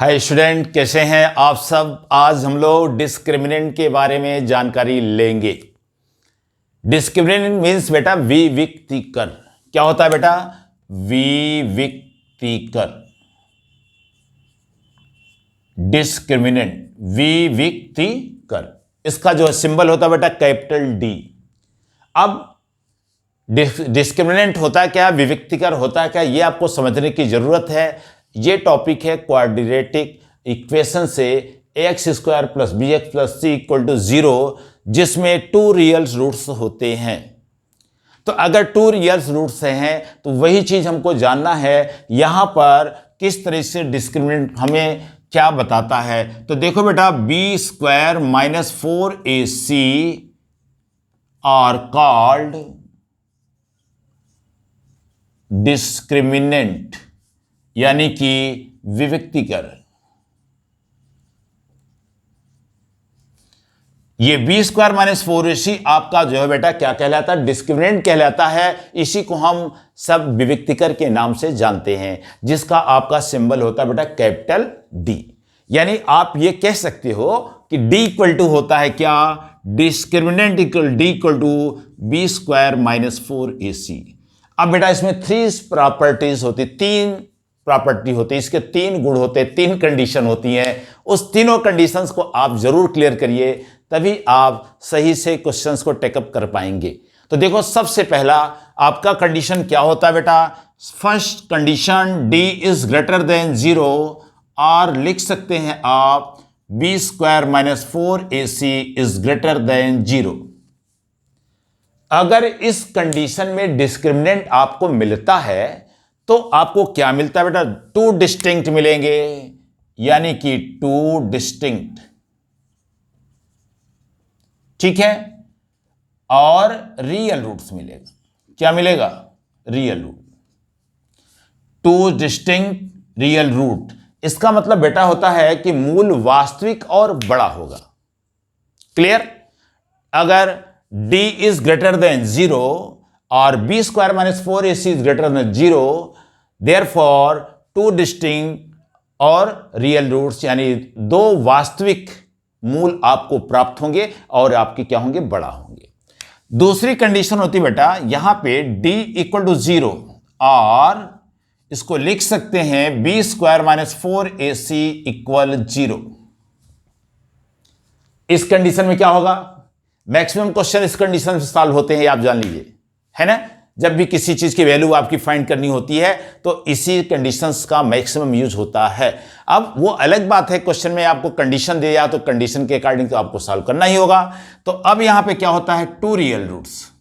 Hi student, कैसे हैं आप सब। आज हम लोग डिस्क्रिमिनेंट के बारे में जानकारी लेंगे। डिस्क्रिमिनेंट मीन्स बेटा विविक्तिकर। क्या होता है बेटा? विविक्तिकर। डिस्क्रिमिनेंट विविक्तिकर, इसका जो सिंबल होता है बेटा कैपिटल डी। अब डिस्क्रिमिनेंट होता है क्या, विविक्तिकर होता है क्या, ये आपको समझने की जरूरत है। ये टॉपिक है क्वाड्रेटिक इक्वेशन से ax square plus b x plus c equal to 0, जिसमें 2 रियल रूट्स होते हैं। तो अगर 2 रियल रूट्स हैं तो वही चीज हमको जानना है यहां पर किस तरह से डिस्क्रिमिनेंट हमें क्या बताता है। तो देखो बेटा, b square minus 4ac are called discriminant, यानी कि विविक्तिकर। ये बी स्क्वायर माइनस 4ac आपका जो है बेटा क्या कहलाता है? डिस्क्रिमिनेंट कहलाता है। इसी को हम सब विविक्तिकर के नाम से जानते हैं, जिसका आपका सिंबल होता है बेटा कैपिटल डी। यानी आप ये कह सकते हो कि डी इक्वल टू होता है क्या? Discriminant equal d equal to B square minus 4ac। अब बेटा इसमें 3 प्रॉपर्टीज होती, 3 प्रॉपर्टी होती है, इसके 3 गुण होते हैं, 3 कंडीशन होती हैं। उस तीनों कंडीशंस को आप जरूर क्लियर करिए, तभी आप सही से क्वेश्चंस को टेकअप कर पाएंगे। तो देखो, सबसे पहला आपका कंडीशन क्या होता है बेटा? First condition d is greater than 0, और लिख सकते हैं आप b square minus 4ac is greater than 0। अगर इस कंडीशन में डिस्क्रिमिनेंट आपको मिलता है तो आपको क्या मिलता है बेटा? 2 डिस्टिंक्ट मिलेंगे, यानी कि 2 डिस्टिंक्ट, ठीक है। और रियल रूट्स मिलेगा। क्या मिलेगा? Real root. 2 distinct real root, इसका मतलब बेटा होता है कि मूल वास्तविक और बड़ा होगा। क्लियर? अगर d इज ग्रेटर देन 0 और b square minus 4ac is greater than 0, therefore 2 distinct और रियल रूट्स, यानी 2 वास्तविक मूल आपको प्राप्त होंगे और आपके क्या होंगे? बड़ा होंगे। दूसरी कंडीशन होती बेटा यहां पे d इक्वल टू 0, और इसको लिख सकते हैं B square minus 4ac equal 0। इस कंडीशन में क्या होगा? मैक्सिमम क्वेश्चन इस कंडीशन से सॉल्व होते हैं, आप जान लीजिए, है ना। जब भी किसी चीज की वैल्यू आपकी फाइंड करनी होती है तो इसी कंडीशंस का मैक्सिमम यूज होता है। अब वो अलग बात है, क्वेश्चन में आपको कंडीशन दिया तो कंडीशन के अकॉर्डिंग तो आपको सॉल्व करना ही होगा। तो अब यहां पे क्या होता है? 2 रियल रूट्स।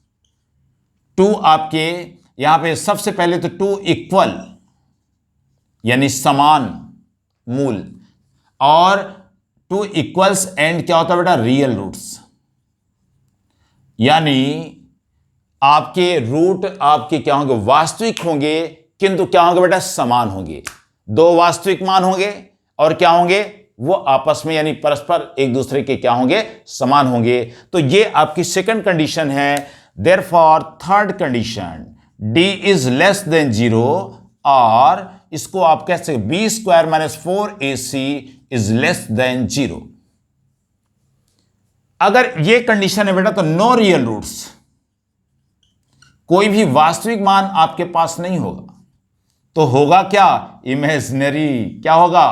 2 आपके यहां पे सबसे पहले तो 2 इक्वल, यानी समान मूल, और 2 इक्वल्स एंड क्या होता है बेटा? रियल रूट्स, यानी आपके रूट आपके क्या होंगे? वास्तविक होंगे, किंतु क्या होंगे बेटा? समान होंगे। 2 वास्तविक मान होंगे और क्या होंगे? वो आपस में यानी परस्पर एक दूसरे के क्या होंगे? समान होंगे। तो ये आपकी सेकंड कंडीशन है। Therefore third condition d is less than 0, और इसको आप कह सकते b square minus 4ac is less than 0। अगर ये कंडीशन है बेटा तो नो रियल रूट्स, कोई भी वास्तविक मान आपके पास नहीं होगा। तो होगा क्या? इमेजिनरी। क्या होगा?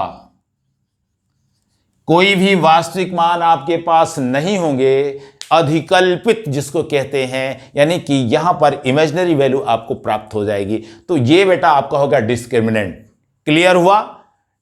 कोई भी वास्तविक मान आपके पास नहीं होंगे, अधिकल्पित जिसको कहते हैं, यानी कि यहां पर इमेजिनरी वैल्यू आपको प्राप्त हो जाएगी। तो ये बेटा आपका होगा डिस्क्रिमिनेंट। क्लियर हुआ?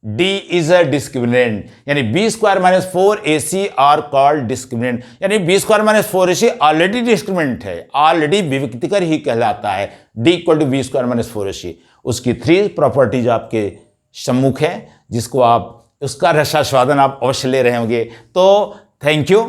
d इज अ डिस्क्रिमिनेंट, यानी B square minus 4ac are called discriminant, यानी B square minus 4ac already discriminant है, ऑलरेडी विविक्तिकर ही कहलाता है। d equal to B square minus 4ac, उसकी 3 प्रॉपर्टीज आपके सम्मुख है, जिसको आप उसका रसास्वादन आप अवश्य ले रहे होंगे। तो थैंक यू।